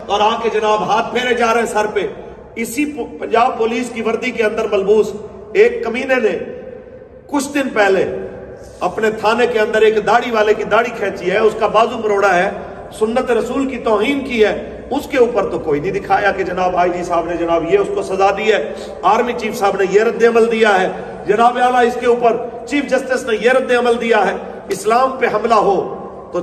اور آ کے جناب ہاتھ پھیرے جا رہے ہیں سر پہ. اسی پنجاب پولیس کی وردی کے اندر ملبوس ایک کمینے نے کچھ دن پہلے اپنے تھانے کے اندر ایک داڑھی والے کی داڑھی کھینچی ہے, اس کا بازو مروڑا ہے, سنت رسول کی توہین کی ہے. اس کے اوپر تو کوئی نہیں دکھایا کہ جناب آئی جی صاحب نے جناب یہ اس کو سزا دی ہے, آرمی چیف صاحب نے یہ رد عمل دیا ہے, جناب اعلیٰ اس کے اوپر چیف جسٹس نے یہ رد عمل دیا ہے. اسلام پہ حملہ ہو تو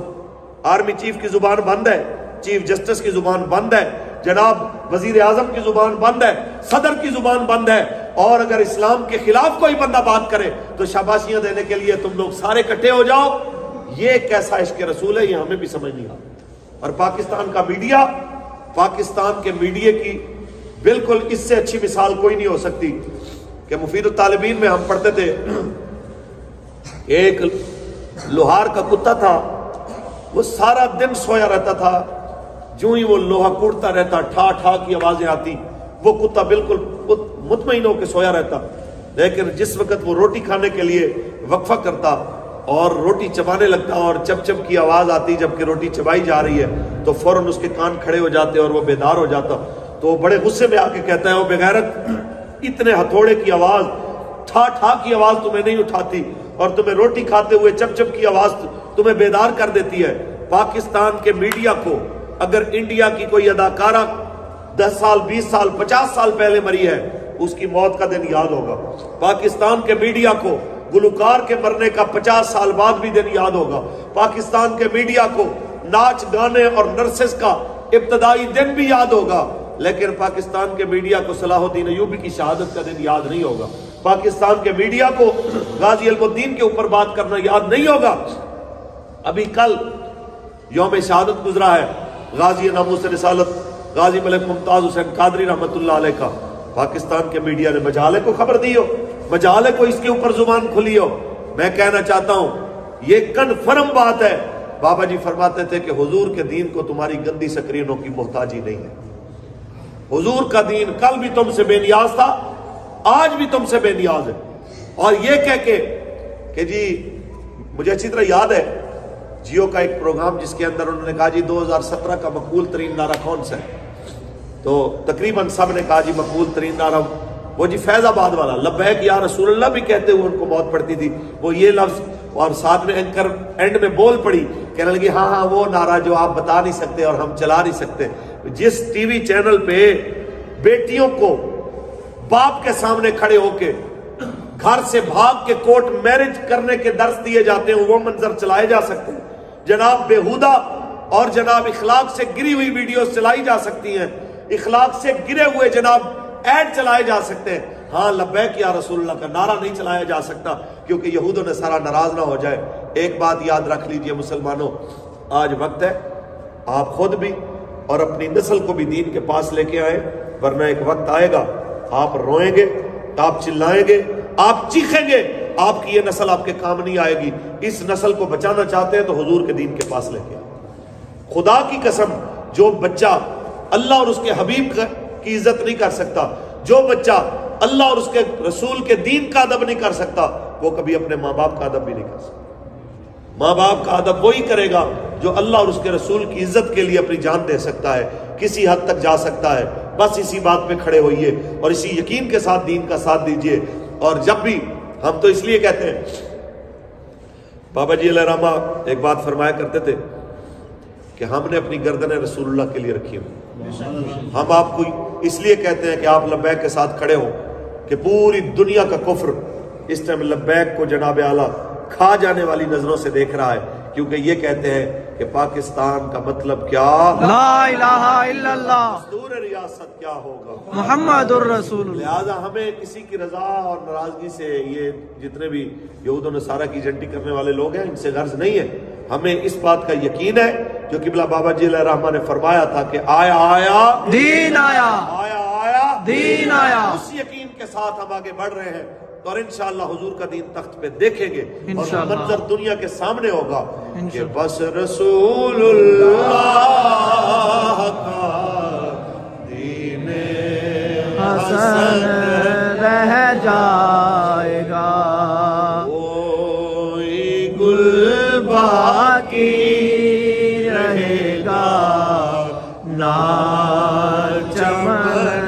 آرمی چیف کی زبان بند ہے, چیف جسٹس کی زبان بند ہے, جناب وزیر اعظم کی زبان بند ہے, صدر کی زبان بند ہے. اور اگر اسلام کے خلاف کوئی بندہ بات کرے تو شاباشیاں دینے کے لیے تم لوگ سارے اکٹھے ہو جاؤ. یہ کیسا عشق رسول ہے, یہ ہمیں بھی سمجھ نہیں آتا. اور پاکستان کا میڈیا, پاکستان کے میڈیا کی بالکل اس سے اچھی مثال کوئی نہیں ہو سکتی کہ مفید الطالبین میں ہم پڑھتے تھے, ایک لوہار کا کتا تھا, وہ سارا دن سویا رہتا تھا, جو ہی وہ لوہا کوڑتا رہتا ٹھا ٹھا کی آوازیں آتی, وہ کتا بالکل مطمئن ہو کے سویا رہتا. لیکن جس وقت وہ روٹی کھانے کے لیے وقفہ کرتا اور روٹی چبانے لگتا اور چب چب کی آواز آتی جبکہ روٹی چبائی جا رہی ہے, تو فوراً اس کے کان کھڑے ہو جاتے اور وہ بیدار ہو جاتا. تو وہ بڑے غصے میں آ کے کہتا ہے, وہ بغیرت, اتنے ہتھوڑے کی آواز, ٹھا ٹھا کی آواز تمہیں نہیں اٹھاتی, اور تمہیں روٹی کھاتے ہوئے چب چب کی آواز تمہیں بیدار کر دیتی ہے. پاکستان کے میڈیا کو اگر انڈیا کی کوئی اداکارہ 10 سال 20 سال 50 سال پہلے مری ہے, اس کی موت کا دن یاد ہوگا. پاکستان کے میڈیا کو گلوکار کے مرنے کا 50 سال بعد بھی دن یاد ہوگا. پاکستان کے میڈیا کو ناچ گانے اور نرسز کا ابتدائی دن بھی یاد ہوگا. لیکن پاکستان کے میڈیا کو صلاح الدین ایوبی کی شہادت کا دن یاد نہیں ہوگا. پاکستان کے میڈیا کو غازی علم الدین کے اوپر بات کرنا یاد نہیں ہوگا. ابھی کل یوم شہادت گزرا ہے غازی ناموس رسالت غازی ملک ممتاز حسین قادری رحمت اللہ علیہ کا. پاکستان کے میڈیا نے مجالے کو خبر دی ہو, مجالے کو اس کے اوپر زبان کھلی ہو. میں کہنا چاہتا ہوں یہ کنفرم بات ہے. بابا جی فرماتے تھے کہ حضور کے دین کو تمہاری گندی سکرینوں کی محتاجی نہیں ہے. حضور کا دین کل بھی تم سے بے نیاز تھا, آج بھی تم سے بے نیاز ہے. اور یہ کہہ کے کہ جی مجھے اچھی طرح یاد ہے جیو کا ایک پروگرام جس کے اندر انہوں نے کہا جی 2017 کا مقبول ترین نعرہ کون سا ہے, تو تقریباً سب نے کہا جی مقبول ترین نعرہ وہ جی فیض آباد والا لبیک یا رسول اللہ بھی کہتے ہوئے ان کو موت پڑتی تھی, وہ یہ لفظ. اور ساتھ میں اینکر اینڈ میں بول پڑی, کہنے لگی ہاں ہاں وہ نعرہ جو آپ بتا نہیں سکتے اور ہم چلا نہیں سکتے. جس ٹی وی چینل پہ بیٹیوں کو باپ کے سامنے کھڑے ہو کے گھر سے بھاگ کے کورٹ میرج کرنے کے درس دیے جاتے ہیں, وہ منظر چلائے جا سکتے ہیں. جناب بیہودہ اور جناب اخلاق سے گری ہوئی ویڈیوز چلائی جا سکتی ہیں, اخلاق سے گرے ہوئے جناب ایڈ چلائے جا سکتے ہیں. ہاں لبیک یا رسول اللہ کا نعرہ نہیں چلایا جا سکتا کیونکہ یہود و نصارہ ناراض نہ ہو جائے. ایک بات یاد رکھ لیجئے مسلمانوں, آج وقت ہے آپ خود بھی اور اپنی نسل کو بھی دین کے پاس لے کے آئیں, ورنہ ایک وقت آئے گا آپ روئیں گے, آپ چلائیں گے, آپ چیخیں گے, آپ کی یہ نسل آپ کے کام نہیں آئے گی. اس نسل کو بچانا چاہتے ہیں تو حضور کے دین کے پاس لے کے آئیں. خدا کی قسم جو بچہ اللہ اور اس کے حبیب کی عزت نہیں کر سکتا, جو بچہ اللہ اور اس کے رسول کے دین کا ادب نہیں کر سکتا, وہ کبھی اپنے ماں باپ کا ادب بھی نہیں کر سکتا. ماں باپ کا ادب وہی کرے گا جو اللہ اور اس کے رسول کی عزت کے لیے اپنی جان دے سکتا ہے, کسی حد تک جا سکتا ہے. بس اسی بات پہ کھڑے ہوئیے اور اسی یقین کے ساتھ دین کا ساتھ دیجئے. اور جب بھی ہم تو اس لیے کہتے ہیں, بابا جی علیہ رحمہ ایک بات فرمایا کرتے تھے کہ ہم نے اپنی گردنیں رسول اللہ کے لیے رکھی ہوئی. ہم آپ کو اس لیے کہتے ہیں کہ آپ لبیک کے ساتھ کھڑے ہوں کہ پوری دنیا کا کفر اس ٹائم لبیک کو جناب اعلیٰ کھا جانے والی نظروں سے دیکھ رہا ہے, کیونکہ یہ کہتے ہیں کہ پاکستان کا مطلب کیا, لا الہ الا اللہ, دستور ریاست کیا ہوگا, محمد الرسول اللہ. لہذا ہمیں کسی کی رضا اور ناراضگی سے, یہ جتنے بھی یہود و نصارہ کی ایجنٹی کرنے والے لوگ ہیں ان سے غرض نہیں ہے. ہمیں اس بات کا یقین ہے جو قبلہ بابا جی علیہ الرحمہ نے فرمایا تھا کہ آیا آیا دین آیا, آیا آیا دین آیا. اس یقین کے ساتھ ہم آگے بڑھ رہے ہیں اور انشاءاللہ حضور کا دین تخت پہ دیکھیں گے اور منظر دنیا کے سامنے ہوگا کہ بس رسول اللہ کا دین حسن رہ جائے گا, کوئی گل باقی رہے گا, نا چمن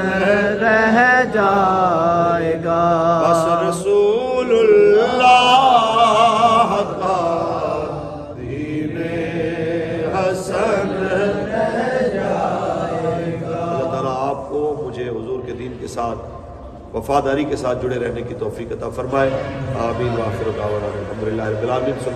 رہ جائے گا بس رسول اللہ کا دین حسن رہ جائے گا۔ اللہ تعالیٰ آپ کو مجھے حضور کے دین کے ساتھ وفاداری کے ساتھ جڑے رہنے کی توفیق عطا فرمائے، آمین۔ وآخر دعوانا الحمدللہ رب العالمین۔